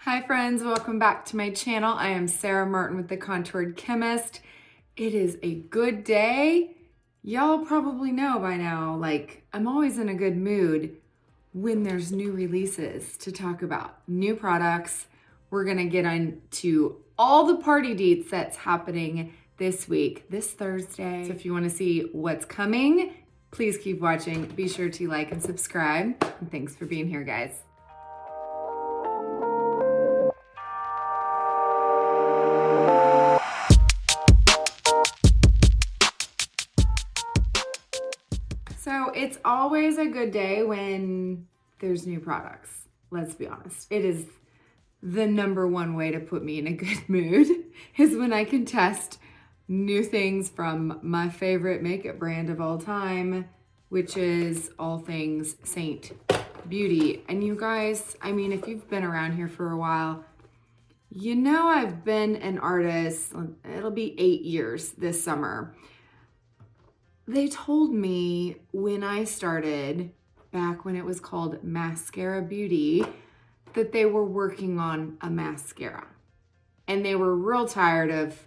Hi friends, welcome back to my channel. I am Sarah Martin with The Contoured Chemist. It is a good day. Y'all probably know by now, I'm always in a good mood when there's new releases to talk about, new products. We're gonna get into all the party deets that's happening this week, this Thursday. So if you wanna see what's coming, please keep watching. Be sure to like and subscribe. And thanks for being here, guys. So it's always a good day when there's new products. Let's be honest. It is the number one way to put me in a good mood is when I can test new things from my favorite makeup brand of all time, which is all things Seint Beauty. And you guys, I mean, if you've been around here for a while, you know I've been an artist. It'll be 8 years this summer. They told me when I started, back when it was called Mascara Beauty, that they were working on a mascara. And they were real tired of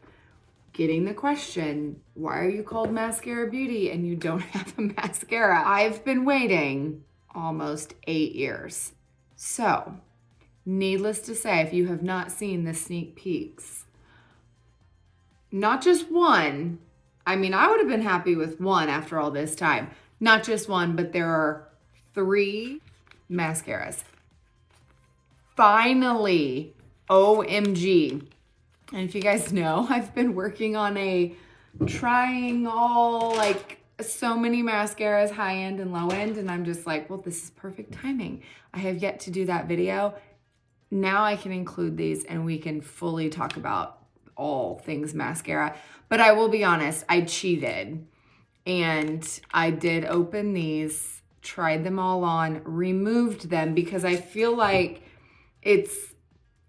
getting the question, why are you called Mascara Beauty and you don't have a mascara? I've been waiting almost 8 years. So, needless to say, if you have not seen the sneak peeks, not just one, I mean, I would have been happy with one after all this time. Not just one, but there are 3 mascaras. Finally, OMG. And if you guys know, I've been working on trying all, so many mascaras, high end and low end, and I'm just like, well, this is perfect timing. I have yet to do that video. Now I can include these and we can fully talk about all things mascara. But I will be honest, I cheated and I did open these, tried them all on, removed them because I feel like it's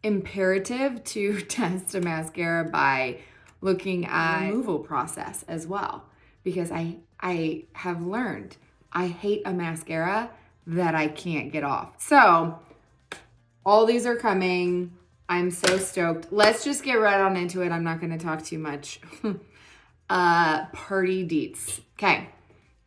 imperative to test a mascara by looking at the removal process as well. Because I have learned I hate a mascara that I can't get off. So all these are coming. I'm so stoked. Let's just get right on into it. I'm not going to talk too much. Party deets. Okay.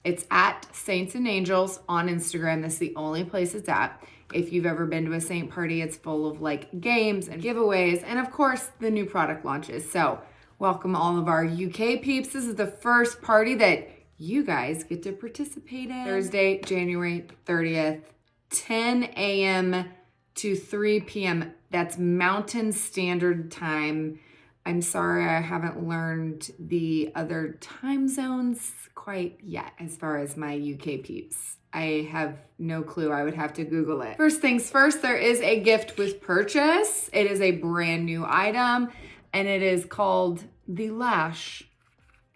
It's at Saints and Angels on Instagram. That's the only place it's at. If you've ever been to a Saint party, it's full of games and giveaways and of course the new product launches. So welcome all of our UK peeps. This is the first party that you guys get to participate in. Thursday, January 30th, 10 a.m. to 3 p.m. That's Mountain Standard Time. I'm sorry I haven't learned the other time zones quite yet as far as my UK peeps. I have no clue. I would have to Google it. First things first, there is a gift with purchase. It is a brand new item and it is called the Lash,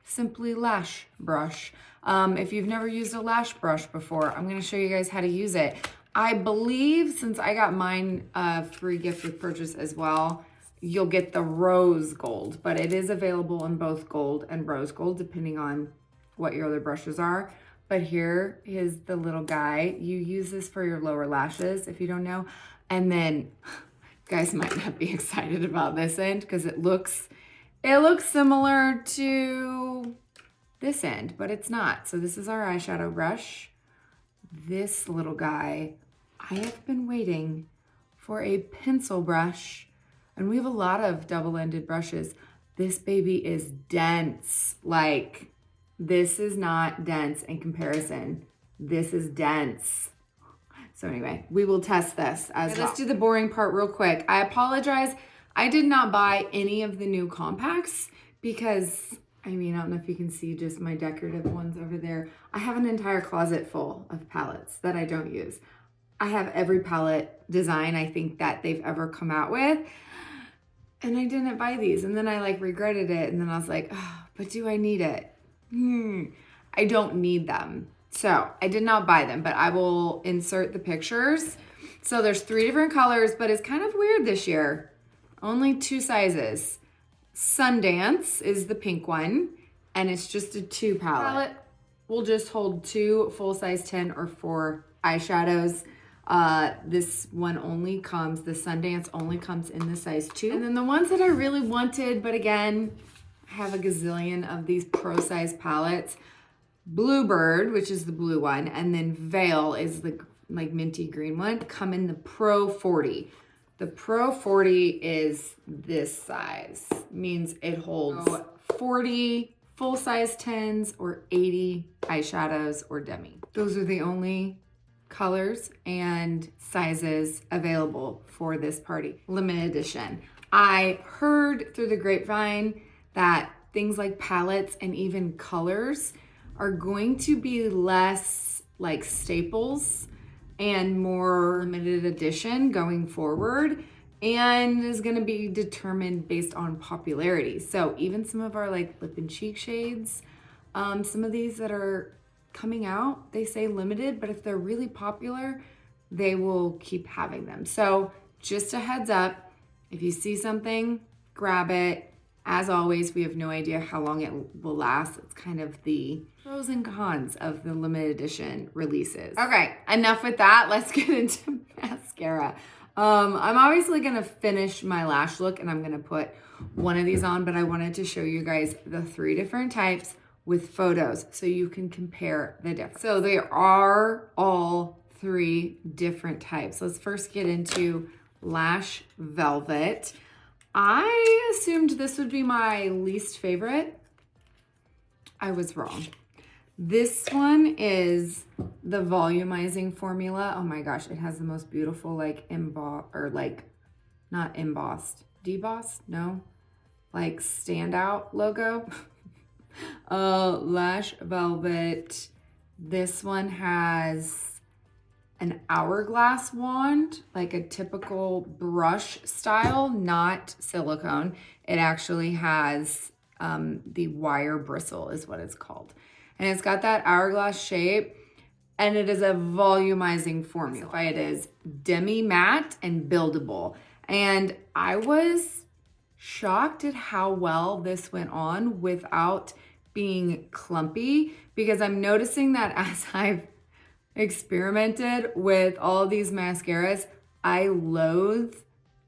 Simply Lash Brush. If you've never used a lash brush before, I'm gonna show you guys how to use it. I believe since I got mine free gift with purchase as well, you'll get the rose gold, but it is available in both gold and rose gold, depending on what your other brushes are. But here is the little guy. You use this for your lower lashes, if you don't know. And then, you guys might not be excited about this end because it looks similar to this end, but it's not. So this is our eyeshadow brush. This little guy, I have been waiting for a pencil brush, and we have a lot of double-ended brushes. This baby is dense. This is not dense in comparison. This is dense. So anyway, we will test this as well. Let's do the boring part real quick. I apologize. I did not buy any of the new compacts because, I don't know if you can see just my decorative ones over there. I have an entire closet full of palettes that I don't use. I have every palette design I think that they've ever come out with. And I didn't buy these. And then I regretted it. And then I was like, oh, but do I need it? I don't need them. So I did not buy them, but I will insert the pictures. So there's 3 different colors, but it's kind of weird this year. Only 2 sizes. Sundance is the pink one, and it's just a 2 palette. Will just hold 2 full-size 10 or 4 eyeshadows. This one only comes, the Sundance only comes in the size 2. And then the ones that I really wanted, but again, I have a gazillion of these pro size palettes. Bluebird, which is the blue one, and then Veil is the like minty green one, come in the Pro 40. The Pro 40 is this size, means it holds 40 full-size 10s or 80 eyeshadows or Demi. Those are the only colors and sizes available for this party. Limited edition. I heard through the grapevine that things like palettes and even colors are going to be less like staples and more limited edition going forward, and is gonna be determined based on popularity. So even some of our like lip and cheek shades, some of these that are coming out, they say limited, but if they're really popular, they will keep having them. So just a heads up, if you see something, grab it. As always, we have no idea how long it will last. It's kind of the pros and cons of the limited edition releases. Okay, enough with that. Let's get into mascara. I'm obviously gonna finish my lash look and I'm gonna put one of these on, but I wanted to show you guys the 3 different types with photos so you can compare the difference. So they are all 3 different types. Let's first get into Lash Velvet. I assumed this would be my least favorite. I was wrong. This one is the volumizing formula. Oh my gosh, it has the most beautiful like not embossed, debossed, no, like standout logo. Lash Velvet. This one has an hourglass wand, like a typical brush style, not silicone. It actually has the wire bristle is what it's called. And it's got that hourglass shape, and it is a volumizing formula. It is Demi matte and buildable. And I was shocked at how well this went on without being clumpy, because I'm noticing that as I've experimented with all these mascaras, I loathe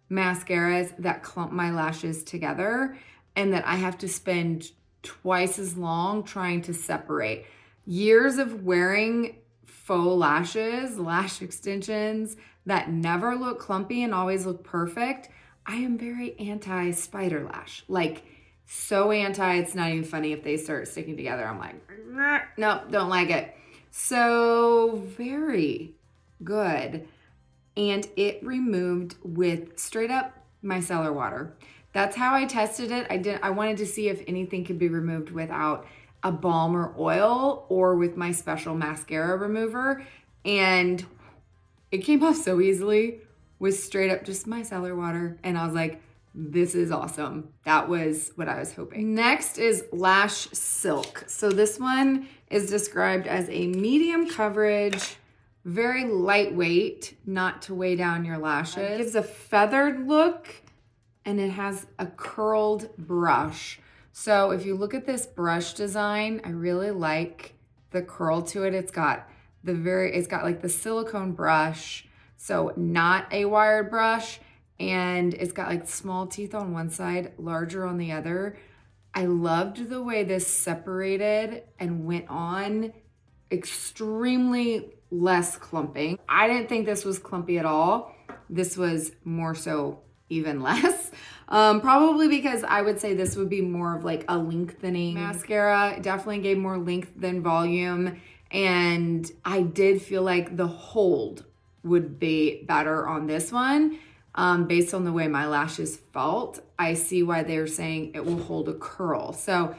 mascaras that clump my lashes together and that I have to spend twice as long trying to separate. Years of wearing faux lashes, lash extensions that never look clumpy and always look perfect. I am very anti spider lash, like so anti, it's not even funny if they start sticking together. I'm like, no, don't like it. So very good. And it removed with straight up micellar water. That's how I tested it. I wanted to see if anything could be removed without a balm or oil or with my special mascara remover. And it came off so easily with straight up just micellar water. And I was like, this is awesome. That was what I was hoping. Next is Lash Silk. So this one is described as a medium coverage, very lightweight, not to weigh down your lashes. It gives a feathered look and it has a curled brush. So if you look at this brush design, I really like the curl to it. It's got like the silicone brush, so not a wired brush. And it's got like small teeth on one side, larger on the other. I loved the way this separated and went on extremely less clumping. I didn't think this was clumpy at all. This was more so even less. Probably because I would say this would be more of like a lengthening mascara. It definitely gave more length than volume. And I did feel like the hold would be better on this one. Based on the way my lashes felt, I see why they're saying it will hold a curl. So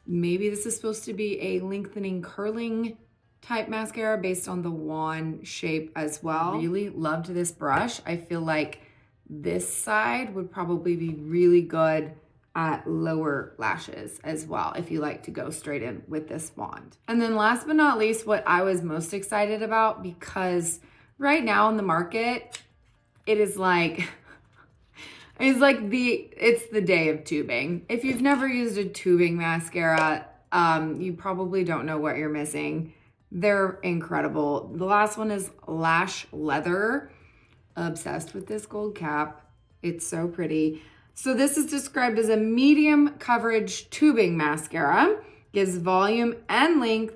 maybe this is supposed to be a lengthening, curling type mascara based on the wand shape as well. Really loved this brush. I feel like this side would probably be really good at lower lashes as well if you like to go straight in with this wand. And then last but not least, what I was most excited about, because right now in the market, it's the day of tubing. If you've never used a tubing mascara, you probably don't know what you're missing. They're incredible. The last one is Lash Leather. Obsessed with this gold cap. It's so pretty. So this is described as a medium coverage tubing mascara. Gives volume and length,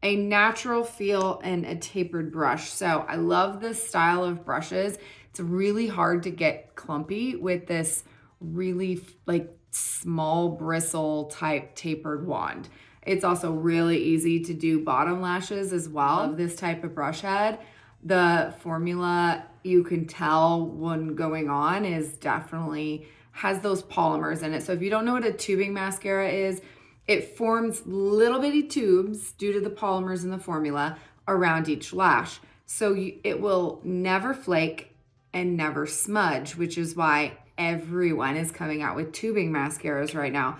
a natural feel, and a tapered brush. So I love this style of brushes. It's really hard to get clumpy with this really like small bristle type tapered wand. It's also really easy to do bottom lashes as well. Love this type of brush head. The formula, you can tell when going on, is definitely has those polymers in it. So if you don't know what a tubing mascara is, it forms little bitty tubes due to the polymers in the formula around each lash. So it will never flake and never smudge, which is why everyone is coming out with tubing mascaras right now.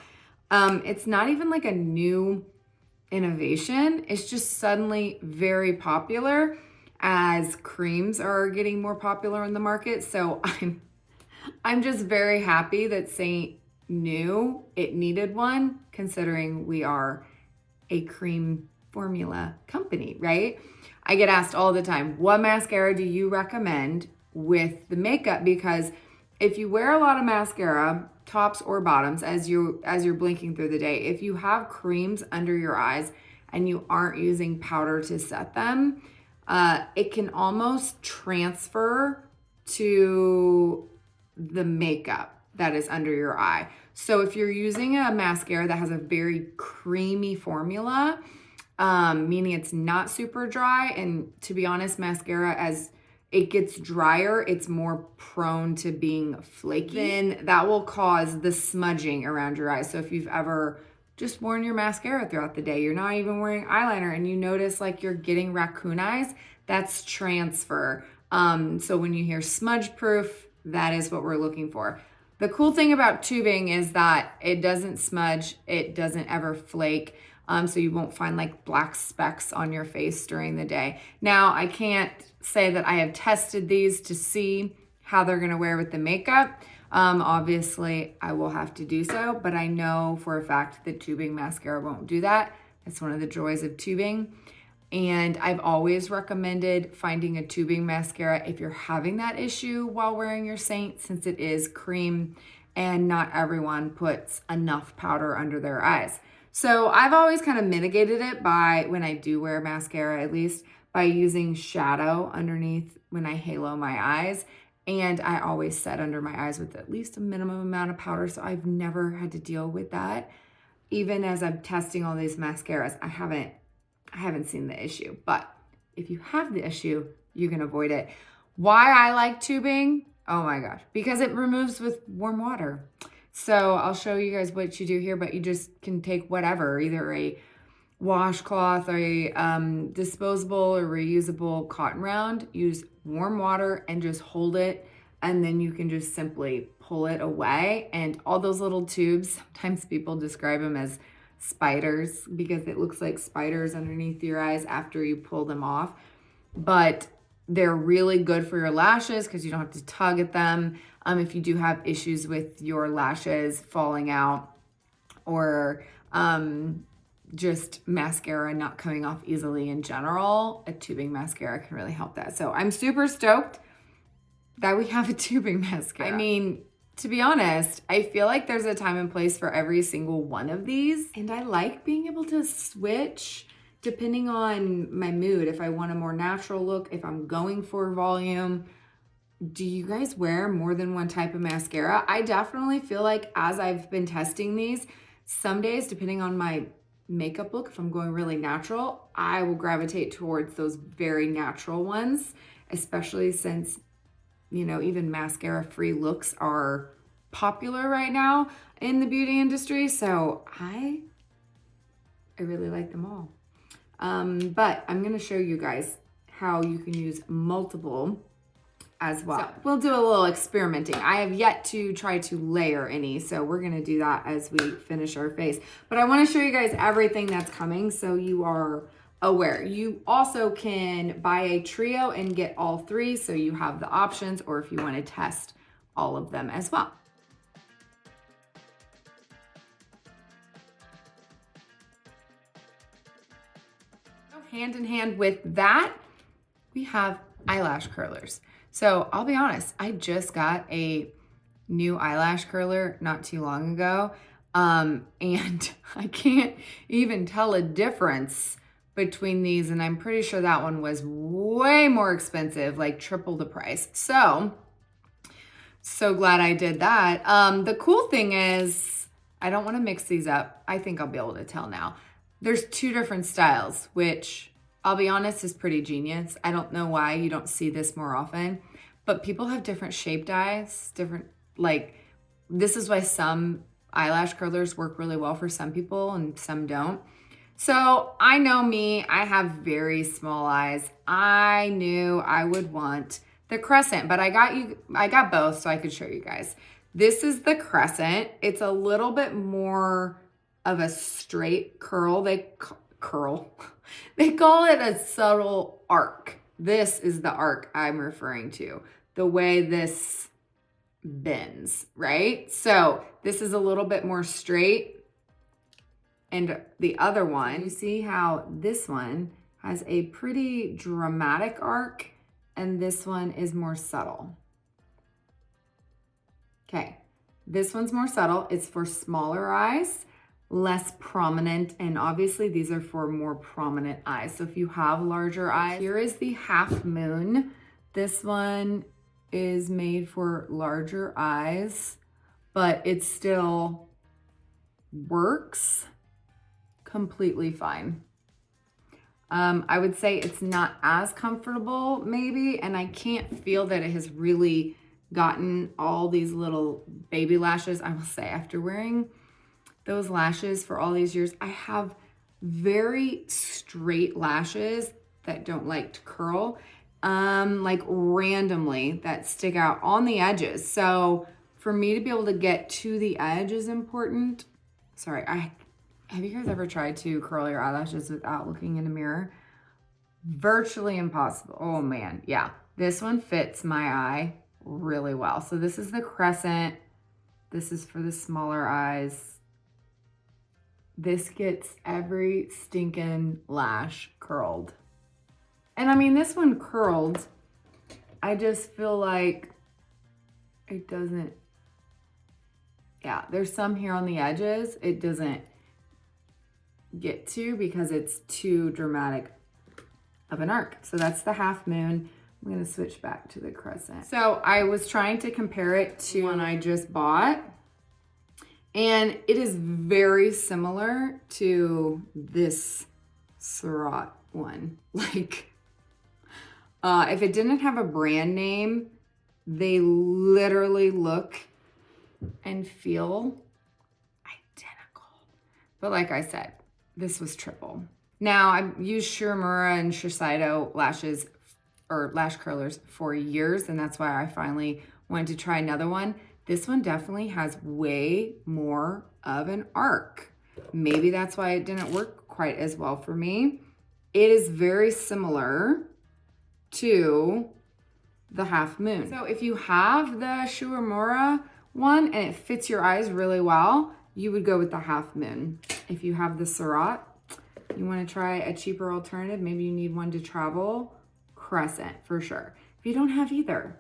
It's not even like a new innovation. It's just suddenly very popular as creams are getting more popular in the market. So I'm just very happy that Seint knew it needed one, considering we are a cream formula company, right? I get asked all the time, what mascara do you recommend with the makeup? Because if you wear a lot of mascara, tops or bottoms, as you're blinking through the day, if you have creams under your eyes and you aren't using powder to set them, it can almost transfer to the makeup that is under your eye. So if you're using a mascara that has a very creamy formula, meaning it's not super dry, and to be honest, mascara, as it gets drier, it's more prone to being flaky, then that will cause the smudging around your eyes. So if you've ever just worn your mascara throughout the day, you're not even wearing eyeliner, and you notice like you're getting raccoon eyes, that's transfer. So when you hear smudge proof, that is what we're looking for. The cool thing about tubing is that it doesn't smudge, it doesn't ever flake, so you won't find like black specks on your face during the day. Now, I can't say that I have tested these to see how they're gonna wear with the makeup. Obviously, I will have to do so, but I know for a fact that tubing mascara won't do that. That's one of the joys of tubing. And I've always recommended finding a tubing mascara if you're having that issue while wearing your Seint, since it is cream and not everyone puts enough powder under their eyes. So I've always kind of mitigated it by, when I do wear mascara at least, by using shadow underneath when I halo my eyes. And I always set under my eyes with at least a minimum amount of powder, so I've never had to deal with that. Even as I'm testing all these mascaras, I haven't seen the issue. But if you have the issue, you can avoid it. Why I like tubing? Oh my gosh, because it removes with warm water. So I'll show you guys what you do here, but you just can take whatever, either a washcloth or a disposable or reusable cotton round, use warm water and just hold it, and then you can just simply pull it away. And all those little tubes, sometimes people describe them as spiders because it looks like spiders underneath your eyes after you pull them off, but they're really good for your lashes because you don't have to tug at them. If you do have issues with your lashes falling out, or just mascara not coming off easily in general, a tubing mascara can really help that. So I'm super stoked that we have a tubing mascara. I mean, to be honest, I feel like there's a time and place for every single one of these, and I like being able to switch depending on my mood. If I want a more natural look, if I'm going for volume. Do you guys wear more than one type of mascara? I definitely feel like as I've been testing these, some days, depending on my makeup look, if I'm going really natural, I will gravitate towards those very natural ones, especially since, you know, even mascara-free looks are popular right now in the beauty industry. So I really like them all. But I'm gonna show you guys how you can use multiple as well. So we'll do a little experimenting. I have yet to try to layer any, so we're gonna do that as we finish our face. But I wanna show you guys everything that's coming so you are aware. You also can buy a trio and get all three, so you have the options, or if you wanna test all of them as well. Hand in hand with that, we have eyelash curlers. So I'll be honest, I just got a new eyelash curler not too long ago. And I can't even tell a difference between these. And I'm pretty sure that one was way more expensive, like triple the price. So glad I did that. The cool thing is, I don't want to mix these up. I think I'll be able to tell now. There's two different styles, which I'll be honest is pretty genius. I don't know why you don't see this more often, but people have different shaped eyes, this is why some eyelash curlers work really well for some people and some don't. So I know me, I have very small eyes. I knew I would want the crescent, but I got both so I could show you guys. This is the crescent. It's a little bit more of a straight curl. They call it a subtle arc. This is the arc I'm referring to. The way this bends, right? So this is a little bit more straight. And the other one, you see how this one has a pretty dramatic arc and this one is more subtle. Okay, this one's more subtle. It's for smaller eyes, less prominent, and obviously these are for more prominent eyes. So if you have larger eyes, here is the half moon. This one is made for larger eyes, but it still works completely fine. I would say it's not as comfortable maybe, and I can't feel that it has really gotten all these little baby lashes. I will say after wearing those lashes for all these years, I have very straight lashes that don't like to curl, like randomly that stick out on the edges. So for me to be able to get to the edge is important. Sorry, have you guys ever tried to curl your eyelashes without looking in a mirror? Virtually impossible. Oh man, yeah. This one fits my eye really well. So this is the crescent. This is for the smaller eyes. This gets every stinking lash curled. And I mean, this one curled, I just feel like it doesn't, yeah, there's some here on the edges it doesn't get to because it's too dramatic of an arc. So that's the half moon. I'm gonna switch back to the crescent. So I was trying to compare it to one I just bought, and it is very similar to this Seint one. Like, if it didn't have a brand name, they literally look and feel identical. But like I said, this was triple. Now, I've used Shiramura and Shiseido lashes or lash curlers for years, and that's why I finally wanted to try another one. This one definitely has way more of an arc. Maybe that's why it didn't work quite as well for me. It is very similar to the half moon. So if you have the Shiramura one and it fits your eyes really well, you would go with the half moon. If you have the Seint, you want to try a cheaper alternative, maybe you need one to travel, crescent for sure. If you don't have either,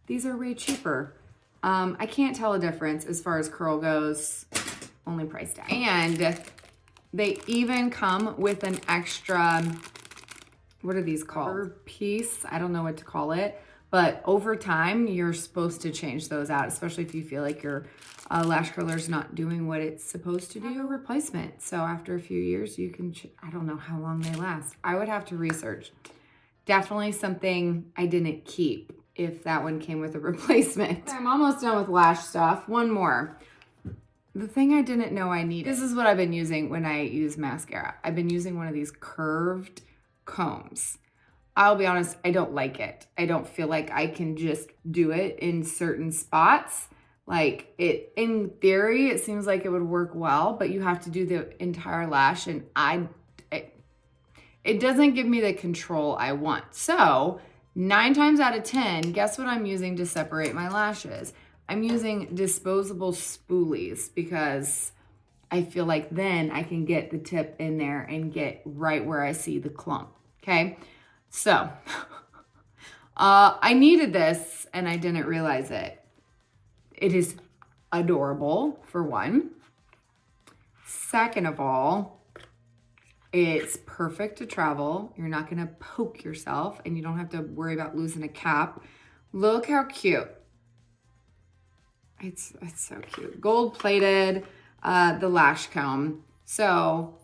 these are way cheaper. I can't tell a difference as far as curl goes, only price tag. And they even come with an extra, what are these called? Piece, I don't know what to call it. But over time, you're supposed to change those out, especially if you feel like your lash curler's not doing what it's supposed to do. A replacement. So after a few years, you can, I don't know how long they last. I would have to research. Definitely something I didn't keep if that one came with a replacement. Okay, I'm almost done with lash stuff. One more. The thing I didn't know I needed. This is what I've been using when I use mascara. I've been using one of these curved combs. I'll be honest, I don't like it. I don't feel like I can just do it in certain spots. Like it, in theory, it seems like it would work well, but you have to do the entire lash, and it doesn't give me the control I want. So 9 times out of 10, guess what I'm using to separate my lashes? I'm using disposable spoolies because I feel like then I can get the tip in there and get right where I see the clump. Okay, so I needed this and I didn't realize it. It is adorable, for one. Second of all, it's perfect to travel. You're not gonna poke yourself and you don't have to worry about losing a cap. Look how cute. It's so cute. Gold plated, the lash comb. So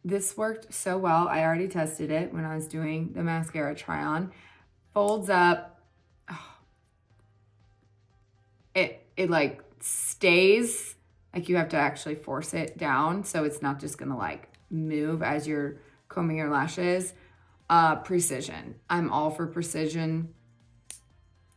this worked so well. I already tested it when I was doing the mascara try on. Folds up. Oh. It like stays, like you have to actually force it down. So it's not just gonna like move as you're combing your lashes. Precision. I'm all for precision.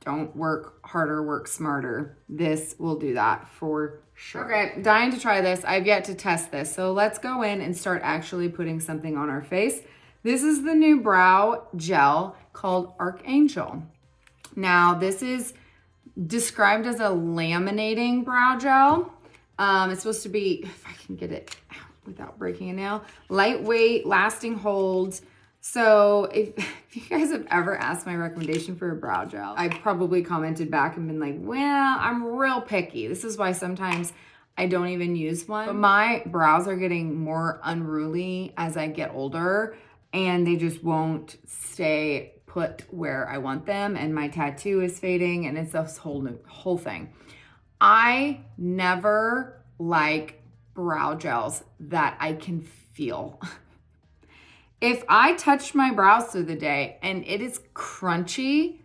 Don't work harder, work smarter. This will do that for sure. Okay, dying to try this. I've yet to test this. So let's go in and start actually putting something on our face. This is the new brow gel called Archangel. Now, this is described as a laminating brow gel. It's supposed to be, if I can get it out without breaking a nail, lightweight, lasting hold. So if you guys have ever asked my recommendation for a brow gel, I've probably commented back and been like, well, I'm real picky. This is why sometimes I don't even use one. But my brows are getting more unruly as I get older and they just won't stay put where I want them. And my tattoo is fading and it's this whole thing. I never like brow gels that I can feel. If I touch my brows through the day and it is crunchy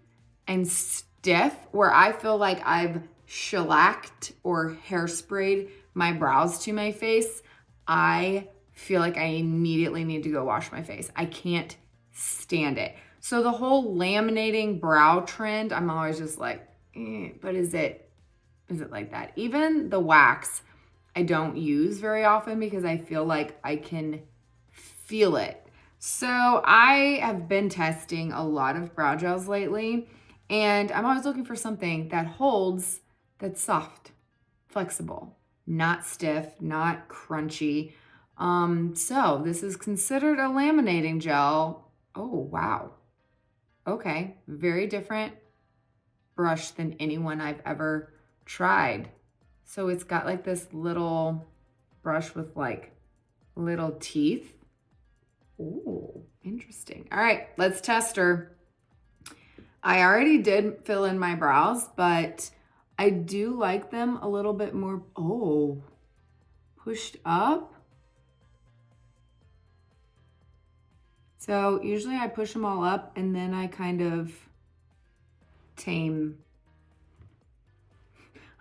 and stiff, where I feel like I've shellacked or hairsprayed my brows to my face, I feel like I immediately need to go wash my face. I can't stand it. So the whole laminating brow trend, I'm always just like, but is it like that? Even the wax, I don't use very often because I feel like I can feel it. So I have been testing a lot of brow gels lately, and I'm always looking for something that holds, that's soft, flexible, not stiff, not crunchy. So this is considered a laminating gel. Oh, wow. Okay, very different brush than anyone I've ever tried. So it's got like this little brush with like little teeth. Oh, interesting. All right, let's test her. I already did fill in my brows, but I do like them a little bit more, pushed up. So usually I push them all up and then I kind of tame.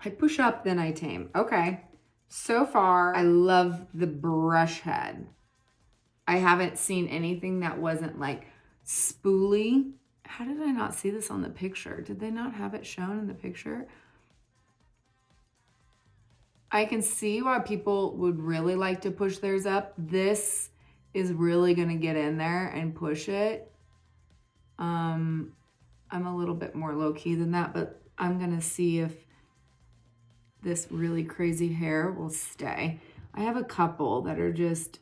I push up, then I tame. Okay, so far I love the brush head. I haven't seen anything that wasn't like spoolie. How did I not see this on the picture? Did they not have it shown in the picture? I can see why people would really like to push theirs up. This is really gonna get in there and push it. I'm a little bit more low-key than that, but I'm gonna see if this really crazy hair will stay. I have a couple that are just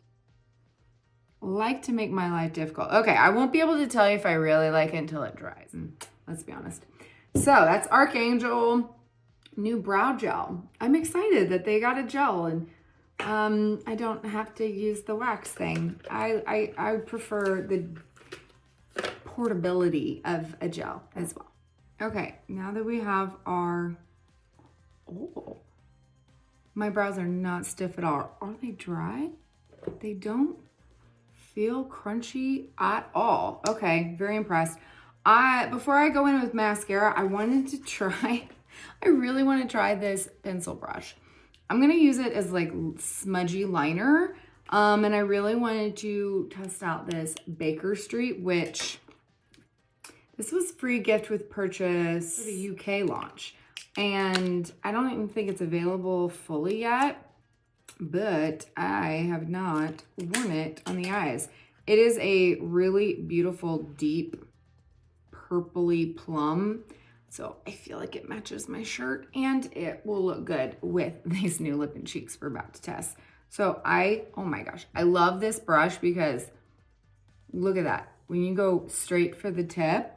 like to make my life difficult. Okay, I won't be able to tell you if I really like it until it dries. Let's be honest. So that's Archangel new brow gel. I'm excited that they got a gel and I don't have to use the wax thing. I prefer the portability of a gel as well. Okay, now that we have our, my brows are not stiff at all. Are they dry? They don't feel crunchy at all. Okay, very impressed. Before I go in with mascara, I wanted to try, I really want to try this pencil brush. I'm gonna use it as like smudgy liner. And I really wanted to test out this Baker Street, which this was free gift with purchase for the UK launch. And I don't even think it's available fully yet, but I have not worn it on the eyes. It is a really beautiful, deep, purpley plum. So I feel like it matches my shirt and it will look good with these new lip and cheeks we're about to test. So oh my gosh, I love this brush because look at that. when you go straight for the tip,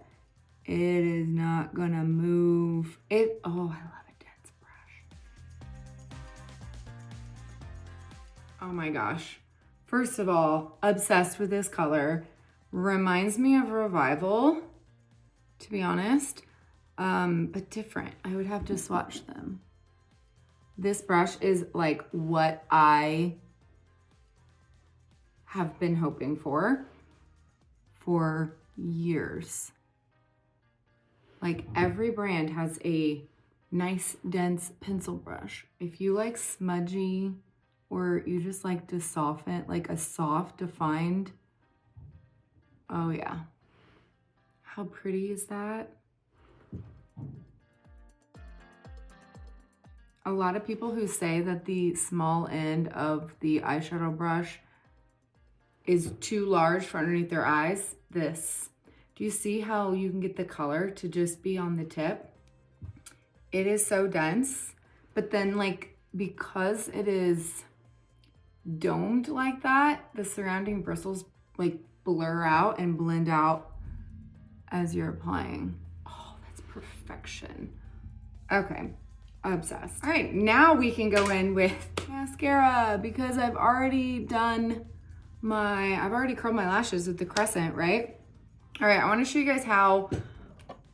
it is not gonna move. Oh, I love a dense brush. Oh my gosh. First of all, obsessed with this color. Reminds me of Revival, to be honest, but different. I would have to swatch them. This brush is like what I have been hoping for years. Like every brand has a nice dense pencil brush. If you like smudgy or you just like to soften, like a soft defined, oh yeah. How pretty is that? A lot of people who say that the small end of the eyeshadow brush is too large for underneath their eyes, this. Do you see how you can get the color to just be on the tip? It is so dense, but then like, because it is domed like that, the surrounding bristles like blur out and blend out as you're applying. Oh, that's perfection. Okay, obsessed. All right, now we can go in with mascara because I've already curled my lashes with the crescent, right? All right, I wanna show you guys how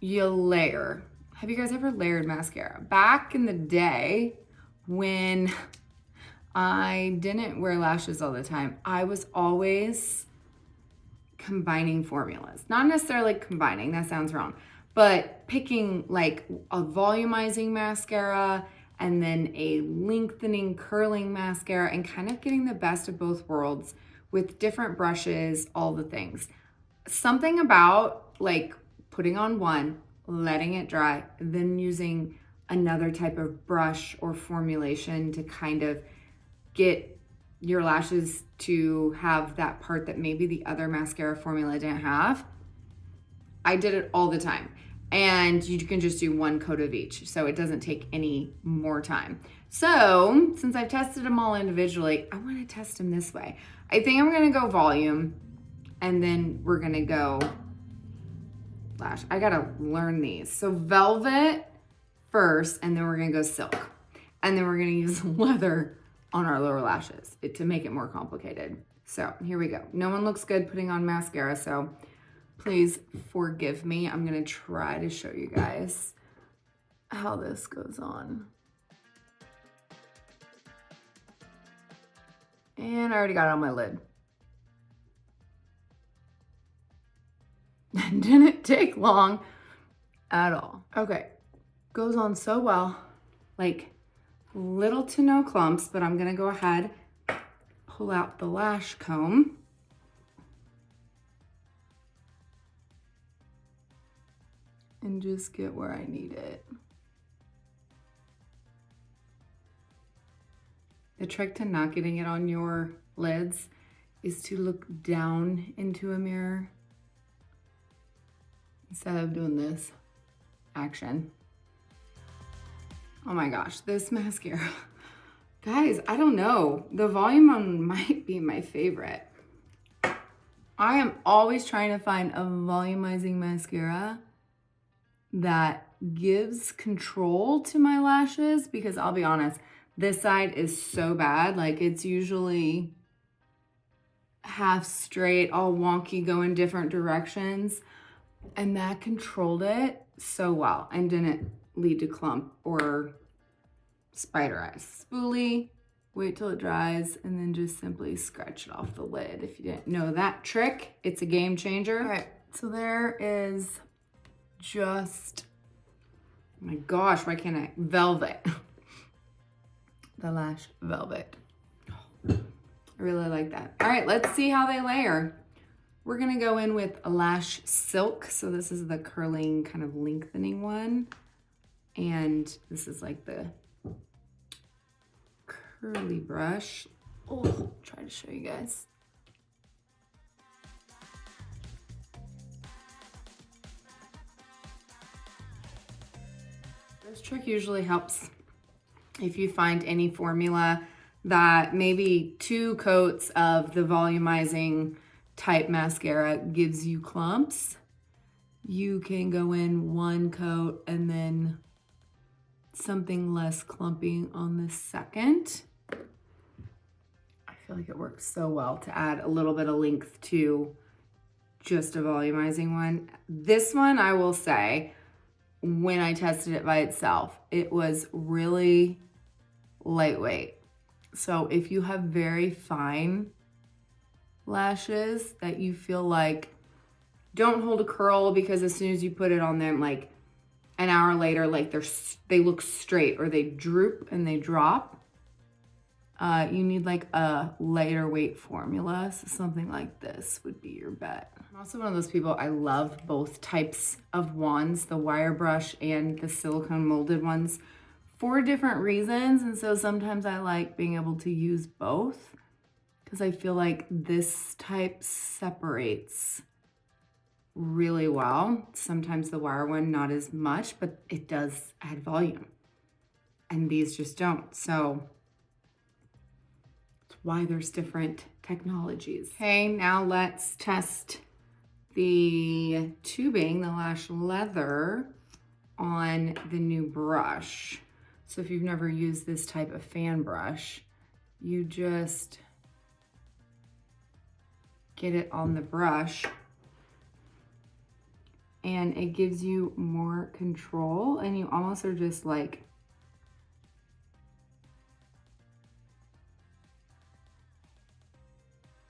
you layer. Have you guys ever layered mascara? Back in the day when I didn't wear lashes all the time, I was always combining formulas. Not necessarily combining, that sounds wrong, but picking like a volumizing mascara and then a lengthening, curling mascara and kind of getting the best of both worlds with different brushes, all the things. Something about like putting on one, letting it dry, then using another type of brush or formulation to kind of get your lashes to have that part that maybe the other mascara formula didn't have. I did it all the time. And you can just do one coat of each, so it doesn't take any more time. So, since I've tested them all individually, I wanna test them this way. I think I'm gonna go volume, and then we're gonna go Lash. I gotta learn these. So Velvet first, and then we're gonna go Silk. And then we're gonna use leather on our lower lashes to make it more complicated. So here we go. No one looks good putting on mascara, so please forgive me. I'm gonna try to show you guys how this goes on. And I already got it on my lid. Didn't take long at all. Okay, goes on so well, like little to no clumps, but I'm gonna go ahead, pull out the lash comb. And just get where I need it. The trick to not getting it on your lids is to look down into a mirror instead of doing this action. Oh my gosh, this mascara. Guys, I don't know. The volume on might be my favorite. I am always trying to find a volumizing mascara that gives control to my lashes because I'll be honest, this side is so bad. Like it's usually half straight, all wonky, go in different directions. And that controlled it so well and didn't lead to clump or spider eyes. Spoolie, wait till it dries, and then just simply scratch it off the lid. If you didn't know that trick, it's a game changer. All right, so there is just, oh my gosh, why can't I? Velvet. The Lash Velvet. I really like that. All right, let's see how they layer. We're gonna go in with a Lash Silk. So this is the curling, kind of lengthening one. And this is like the curly brush. Oh, try to show you guys. This trick usually helps if you find any formula that maybe 2 coats of the volumizing type mascara gives you clumps, you can go in one coat and then something less clumpy on the second. I feel like it works so well to add a little bit of length to just a volumizing one. This one, I will say, when I tested it by itself, it was really lightweight. So if you have very fine lashes that you feel like don't hold a curl, because as soon as you put it on them, like an hour later, like they look straight or they droop and they drop. You need like a lighter weight formula. So something like this would be your bet. I'm also one of those people, I love both types of wands, the wire brush and the silicone molded ones, for different reasons. And so sometimes I like being able to use both because I feel like this type separates really well. Sometimes the wire one, not as much, but it does add volume. And these just don't. So that's why there's different technologies. Okay, now let's test the tubing, the lash leather, on the new brush. So if you've never used this type of fan brush, you just get it on the brush and it gives you more control, and you almost are just like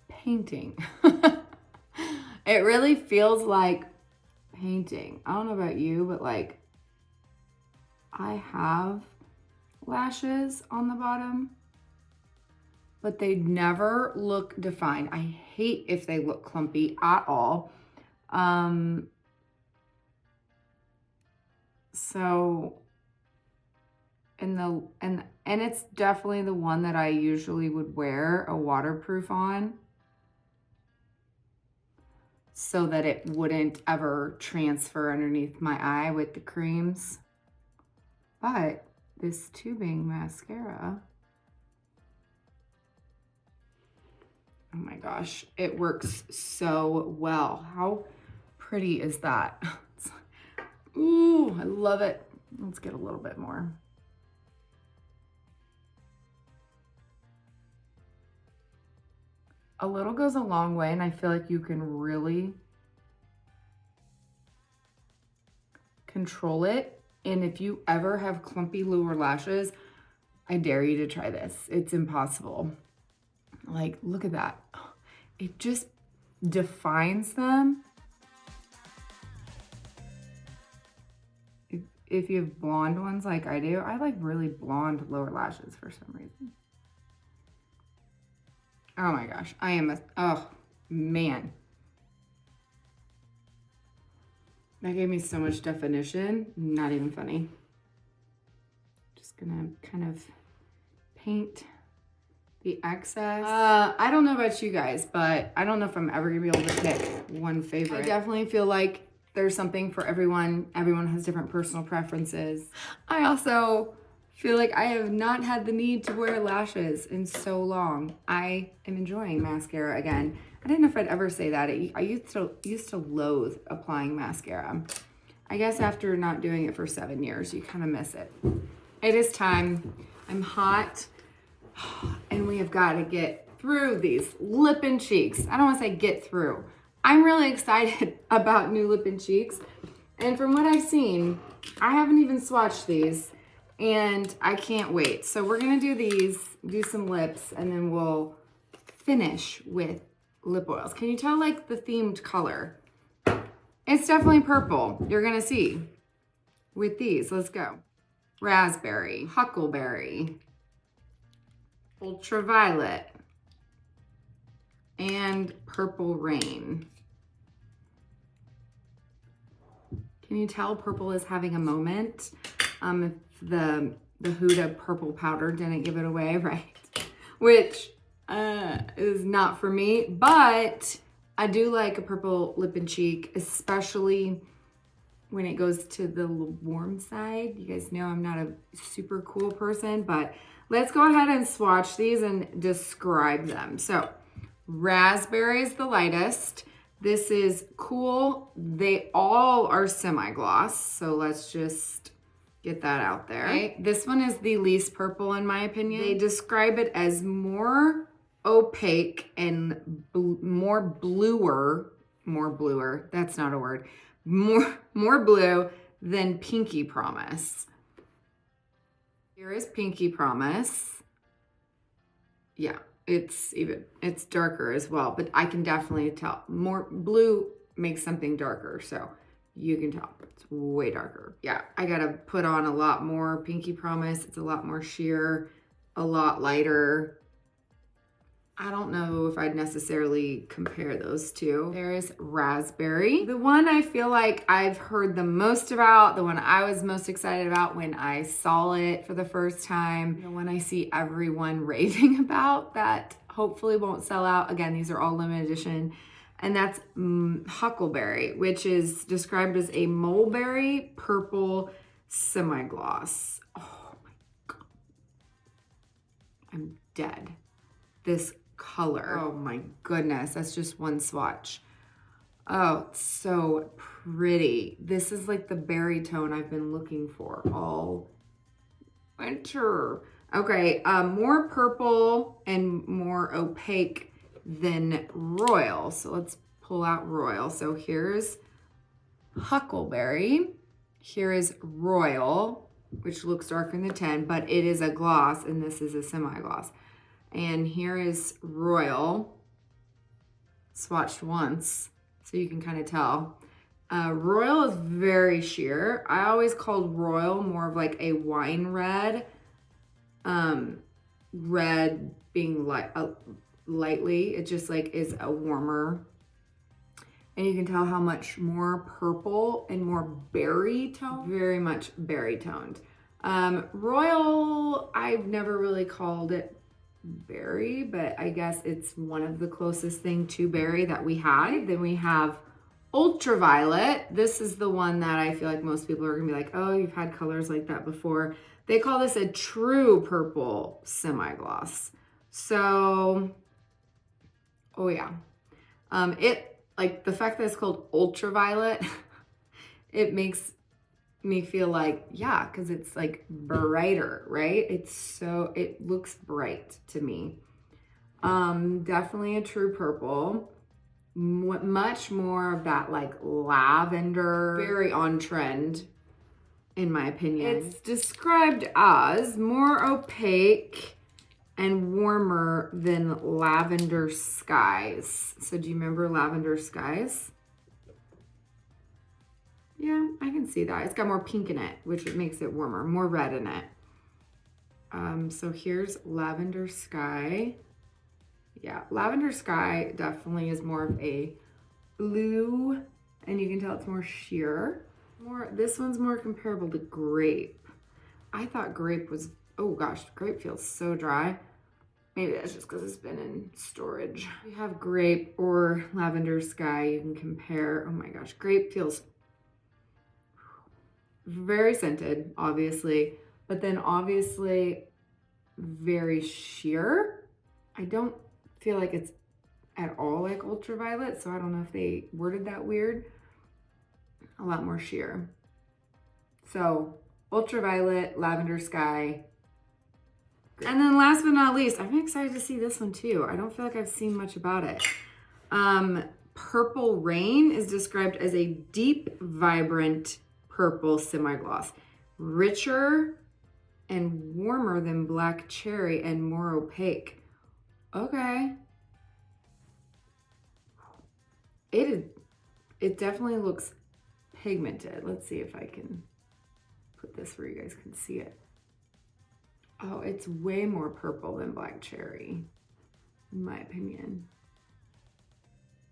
painting. It really feels like painting. I don't know about you, but like I have lashes on the bottom, but they never look defined. I hate if they look clumpy at all. So, and it's definitely the one that I usually would wear a waterproof on so that it wouldn't ever transfer underneath my eye with the creams. But this tubing mascara, oh my gosh, it works so well. How pretty is that? Ooh, I love it. Let's get a little bit more. A little goes a long way, and I feel like you can really control it. And if you ever have clumpy lower lashes, I dare you to try this. It's impossible. Like, look at that. It just defines them. If you have blonde ones like I do, I like really blonde lower lashes for some reason. Oh my gosh, oh man. That gave me so much definition, not even funny. Just gonna kind of paint the excess. I don't know about you guys, but I don't know if I'm ever gonna be able to pick one favorite. I definitely feel like there's something for everyone. Everyone has different personal preferences. I also feel like I have not had the need to wear lashes in so long. I am enjoying mascara again. I didn't know if I'd ever say that. I used to loathe applying mascara. I guess after not doing it for 7 years, you kind of miss it. It is time. I'm hot, and we have got to get through these lip and cheeks. I don't want to say get through. I'm really excited about new lip and cheeks. And from what I've seen, I haven't even swatched these, and I can't wait. So we're gonna do these, do some lips, and then we'll finish with lip oils. Can you tell like the themed color? It's definitely purple. You're gonna see with these. Let's go. Raspberry, huckleberry, ultraviolet, and purple rain. Can you tell purple is having a moment? If the Huda purple powder didn't give it away, right? Which is not for me, but I do like a purple lip and cheek, especially when it goes to the warm side. You guys know I'm not a super cool person, but let's go ahead and swatch these and describe them. So Raspberry is the lightest. This is cool. They all are semi-gloss, so let's just get that out there. Okay. This one is the least purple in my opinion. They describe it as more opaque and more bluer, that's not a word, more blue than Pinky Promise. Here is Pinky Promise. Yeah, it's darker as well, but I can definitely tell. More blue makes something darker, so you can tell it's way darker. Yeah, I gotta put on a lot more Pinky Promise. It's a lot more sheer, a lot lighter. I don't know if I'd necessarily compare those two. There's Raspberry. The one I feel like I've heard the most about, the one I was most excited about when I saw it for the first time, the one I see everyone raving about that hopefully won't sell out. Again, these are all limited edition. And that's Huckleberry, which is described as a mulberry purple semi-gloss. Oh my God. I'm dead. This color. Oh my goodness, that's just one swatch. Oh, it's so pretty. This is like the berry tone I've been looking for all winter. Okay, more purple and more opaque than Royal. So let's pull out Royal. So here's Huckleberry. Here is Royal, which looks darker than the 10, but it is a gloss and this is a semi-gloss. And here is Royal, swatched once, so you can kind of tell. Royal is very sheer. I always called Royal more of like a wine red. Red being lightly, it just like is a warmer. And you can tell how much more purple and more berry tone, very much berry toned. Royal, I've never really called it berry, but I guess it's one of the closest thing to berry that we had. Then we have Ultraviolet. This is the one that I feel like most people are gonna be like, oh, you've had colors like that before. They call this a true purple semi-gloss. So, oh yeah. It, like the fact that it's called Ultraviolet, it makes me feel like, yeah, because it's like brighter, right? It looks bright to me. Definitely a true purple. Much more of that like lavender, very on trend in my opinion. It's described as more opaque and warmer than Lavender Skies. So do you remember Lavender Skies? Yeah, I can see that. It's got more pink in it, which makes it warmer, more red in it. So here's Lavender Sky. Yeah, Lavender Sky definitely is more of a blue, and you can tell it's more sheer. This one's more comparable to Grape. I thought Grape was, oh gosh, Grape feels so dry. Maybe that's just because it's been in storage. We have Grape or Lavender Sky, you can compare. Oh my gosh, Grape feels very scented, obviously, but then obviously very sheer. I don't feel like it's at all like Ultraviolet, so I don't know if they worded that weird. A lot more sheer. So Ultraviolet, Lavender Sky. And then last but not least, I'm excited to see this one too. I don't feel like I've seen much about it. Purple Rain is described as a deep, vibrant purple semi-gloss. Richer and warmer than Black Cherry and more opaque. Okay. It definitely looks pigmented. Let's see if I can put this where you guys can see it. Oh, it's way more purple than Black Cherry, in my opinion.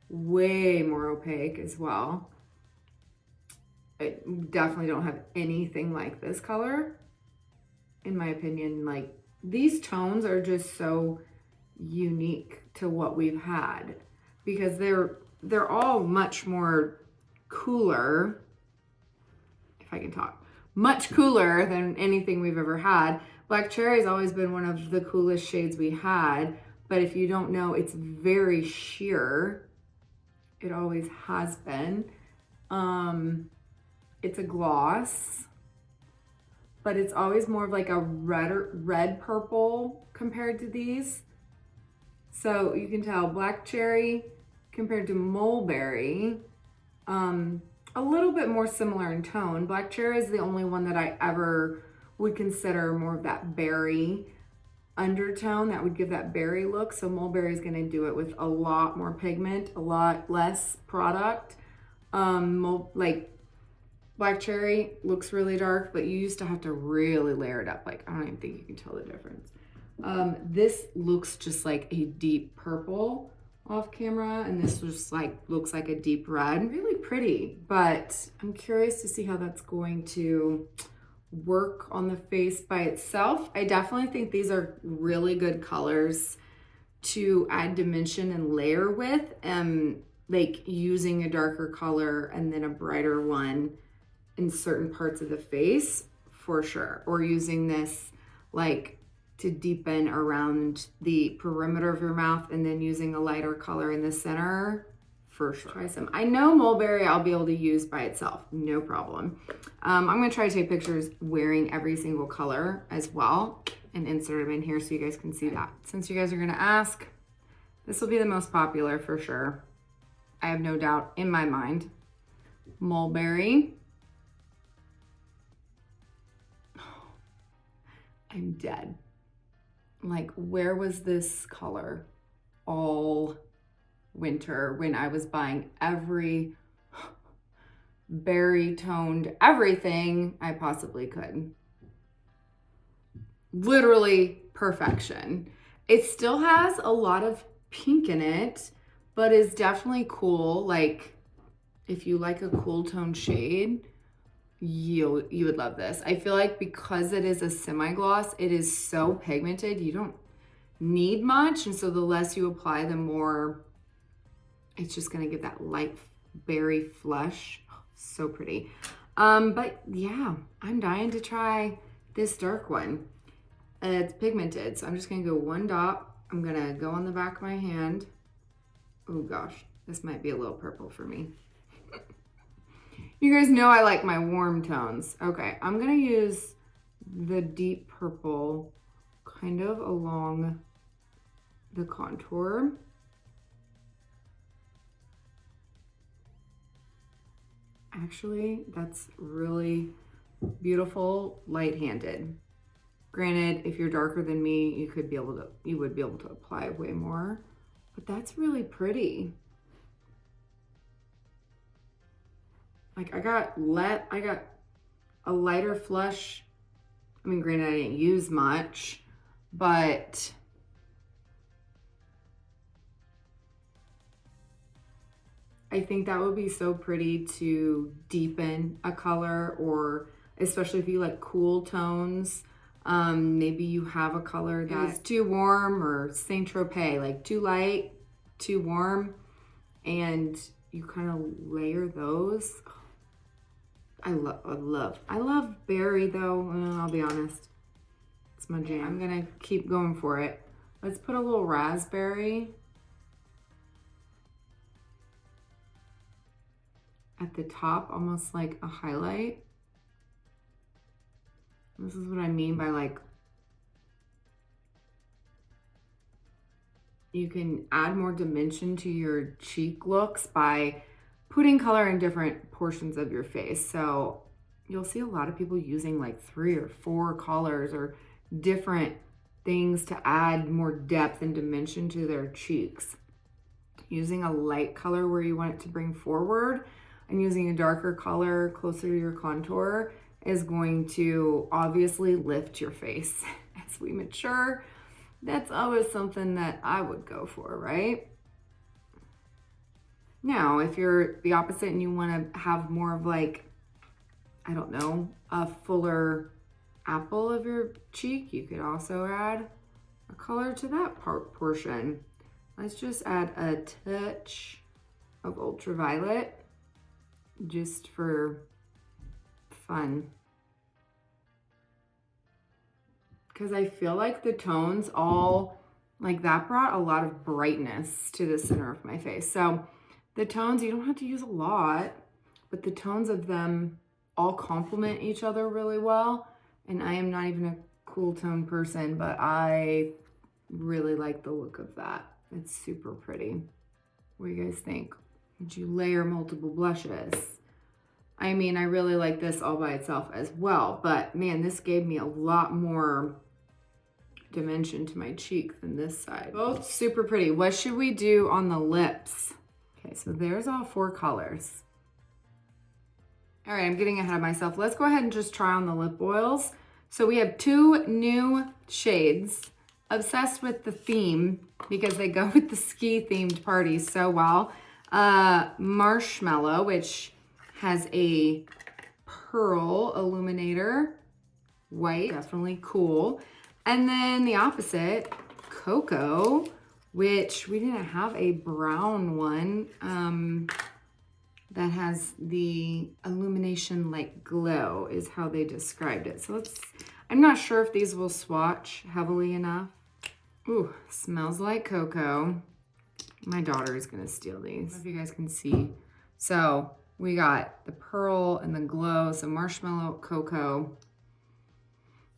Way more opaque as well. I definitely don't have anything like this color, in my opinion. Like, these tones are just so unique to what we've had because they're all much more cooler, if I can talk, much cooler than anything we've ever had. Black Cherry has always been one of the coolest shades we had, but if you don't know, it's very sheer. It always has been. It's a gloss, but it's always more of like a red purple compared to these. So you can tell black cherry compared to mulberry, a little bit more similar in tone. Black cherry is the only one that I ever would consider more of that berry undertone that would give that berry look. So mulberry is going to do it with a lot more pigment, a lot less product. Like black cherry looks really dark, but you used to have to really layer it up. Like, I don't even think you can tell the difference. This looks just like a deep purple off camera, and this just like looks like a deep red. Really pretty, but I'm curious to see how that's going to work on the face by itself. I definitely think these are really good colors to add dimension and layer with, like using a darker color and then a brighter one in certain parts of the face for sure, or using this like to deepen around the perimeter of your mouth and then using a lighter color in the center for sure. Try some. I know mulberry I'll be able to use by itself, no problem. I'm gonna try to take pictures wearing every single color as well and insert them in here so you guys can see that. Since you guys are gonna ask, this will be the most popular for sure. I have no doubt in my mind. Mulberry. I'm dead. Like, where was this color all winter when I was buying every berry toned everything I possibly could? Literally perfection. It still has a lot of pink in it, but is definitely cool. Like, if you like a cool tone shade, you would love this. I feel like because it is a semi-gloss, it is so pigmented, you don't need much. And so the less you apply, the more it's just gonna give that light berry flush. Oh, so pretty. But yeah, I'm dying to try this dark one. It's pigmented, so I'm just gonna go one dot. I'm gonna go on the back of my hand. Oh gosh, this might be a little purple for me. You guys know I like my warm tones. Okay, I'm gonna use the deep purple kind of along the contour. Actually, that's really beautiful, light-handed. Granted, if you're darker than me, you would be able to apply way more, but that's really pretty. Like I got a lighter flush. I mean, granted, I didn't use much, but I think that would be so pretty to deepen a color, or especially if you like cool tones. Maybe you have a color that's too warm, or Saint Tropez, like too light, too warm, and you kind of layer those. I love berry though. I'll be honest, it's my jam. I'm gonna keep going for it. Let's put a little raspberry at the top, almost like a highlight. This is what I mean by like, you can add more dimension to your cheek looks by putting color in different portions of your face. So you'll see a lot of people using like 3 or 4 colors or different things to add more depth and dimension to their cheeks. Using a light color where you want it to bring forward and using a darker color closer to your contour is going to obviously lift your face. As we mature, that's always something that I would go for, right? Now, if you're the opposite and you want to have more of like, I don't know, a fuller apple of your cheek, you could also add a color to that portion. Let's just add a touch of ultraviolet just for fun. Because I feel like the tones all Like that brought a lot of brightness to the center of my face. So the tones, you don't have to use a lot, but the tones of them all complement each other really well. And I am not even a cool tone person, but I really like the look of that. It's super pretty. What do you guys think? Would you layer multiple blushes? I mean, I really like this all by itself as well, but man, this gave me a lot more dimension to my cheek than this side. Both super pretty. What should we do on the lips? Okay, so there's all 4 colors. All right, I'm getting ahead of myself. Let's go ahead and just try on the lip oils. So we have 2 new shades. Obsessed with the theme because they go with the ski themed party so well. Marshmallow, which has a pearl illuminator. White, definitely cool. And then the opposite, Cocoa, which we didn't have a brown one that has the illumination like glow is how they described it. So I'm not sure if these will swatch heavily enough. Ooh, smells like cocoa. My daughter is gonna steal these. I don't know if you guys can see. So we got the pearl and the glow, so marshmallow, cocoa.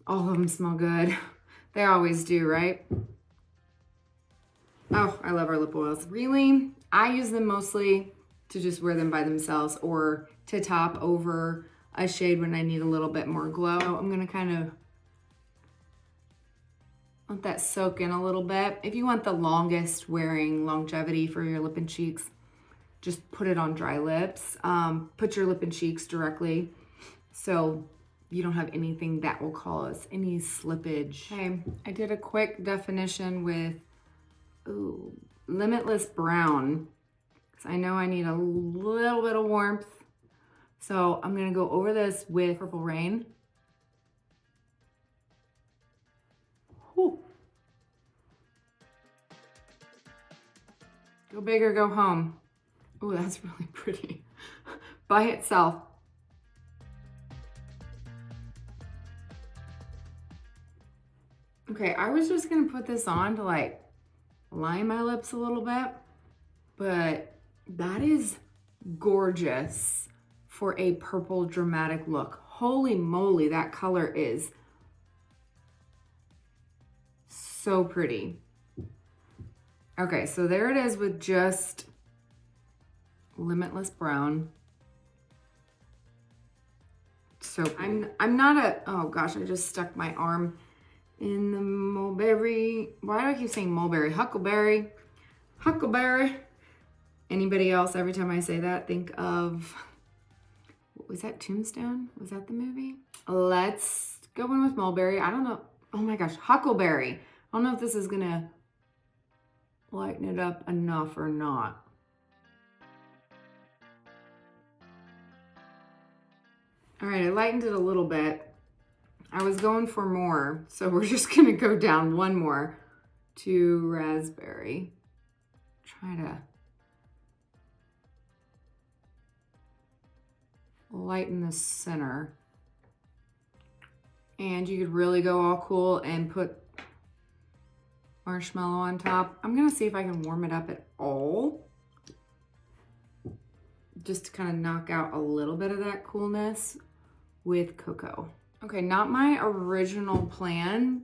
All of them smell good. They always do, right? Oh, I love our lip oils. Really, I use them mostly to just wear them by themselves or to top over a shade when I need a little bit more glow. I'm gonna kind of let that soak in a little bit. If you want the longest wearing longevity for your lip and cheeks, just put it on dry lips. Put your lip and cheeks directly so you don't have anything that will cause any slippage. Okay, I did a quick definition with Limitless Brown. So I know I need a little bit of warmth. So I'm gonna go over this with Purple Rain. Whew. Go big or go home. Oh, that's really pretty. By itself. Okay, I was just gonna put this on to like line my lips a little bit, but that is gorgeous for a purple dramatic look. Holy moly, that color is so pretty. Okay, so there it is with just Limitless Brown. So I'm not a, oh gosh, I just stuck my arm in the mulberry. Why do I keep saying mulberry? Huckleberry. Huckleberry. Anybody else, every time I say that, think of, what was that, Tombstone? Was that the movie? Let's go in with mulberry. I don't know. Oh my gosh, huckleberry. I don't know if this is gonna lighten it up enough or not. All right, I lightened it a little bit. I was going for more, so we're just gonna go down one more to raspberry. Try to lighten the center. And you could really go all cool and put marshmallow on top. I'm gonna see if I can warm it up at all, just to kind of knock out a little bit of that coolness with cocoa. Okay, not my original plan,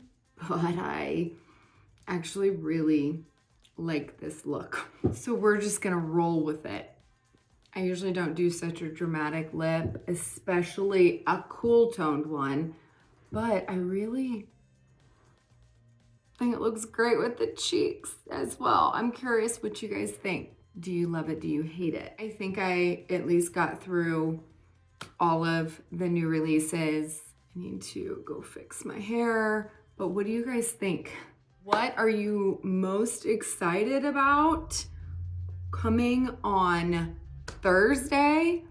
but I actually really like this look. So we're just gonna roll with it. I usually don't do such a dramatic lip, especially a cool toned one, but I really think it looks great with the cheeks as well. I'm curious what you guys think. Do you love it? Do you hate it? I think I at least got through all of the new releases. I need to go fix my hair, but what do you guys think? What are you most excited about coming on Thursday?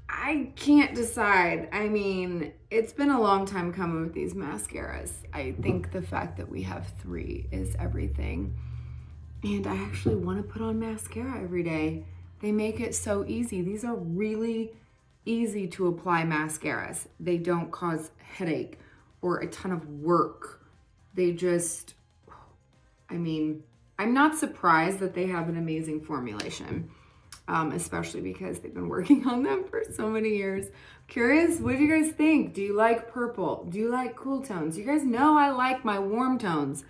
I can't decide. I mean, it's been a long time coming with these mascaras. I think the fact that we have 3 is everything. And I actually want to put on mascara every day. They make it so easy. These are really easy to apply mascaras. They don't cause headache or a ton of work. They just I mean, I'm not surprised that they have an amazing formulation, especially because they've been working on them for so many years. Curious, what do you guys think? Do you like purple? Do you like cool tones? You guys know I like my warm tones.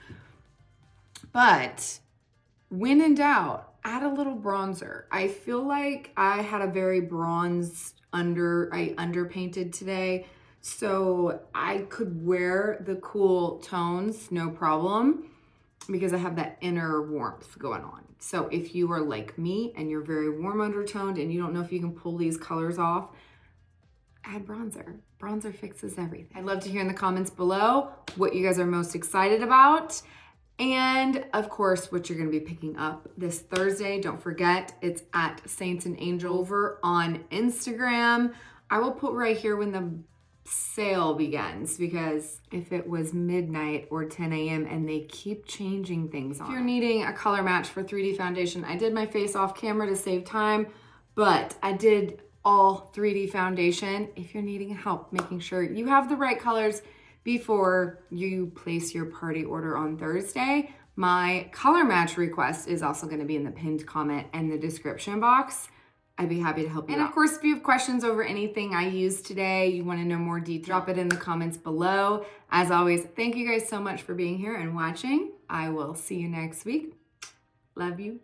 But when in doubt, add a little bronzer. I feel like I had a very bronzed I underpainted today. So I could wear the cool tones, no problem, because I have that inner warmth going on. So if you are like me and you're very warm undertoned and you don't know if you can pull these colors off, add bronzer. Bronzer fixes everything. I'd love to hear in the comments below what you guys are most excited about. And of course, what you're gonna be picking up this Thursday. Don't forget, it's at Saints and Angel over on Instagram. I will put right here when the sale begins, because if it was midnight or 10 a.m. and they keep changing things on. If you're needing a color match for 3D foundation, I did my face off camera to save time, but I did all 3D foundation. If you're needing help making sure you have the right colors before you place your party order on Thursday, my color match request is also going to be in the pinned comment and the description box. I'd be happy to help you out. And of course, if you have questions over anything I used today, you want to know more detail, drop it in the comments below. As always, thank you guys so much for being here and watching. I will see you next week. Love you.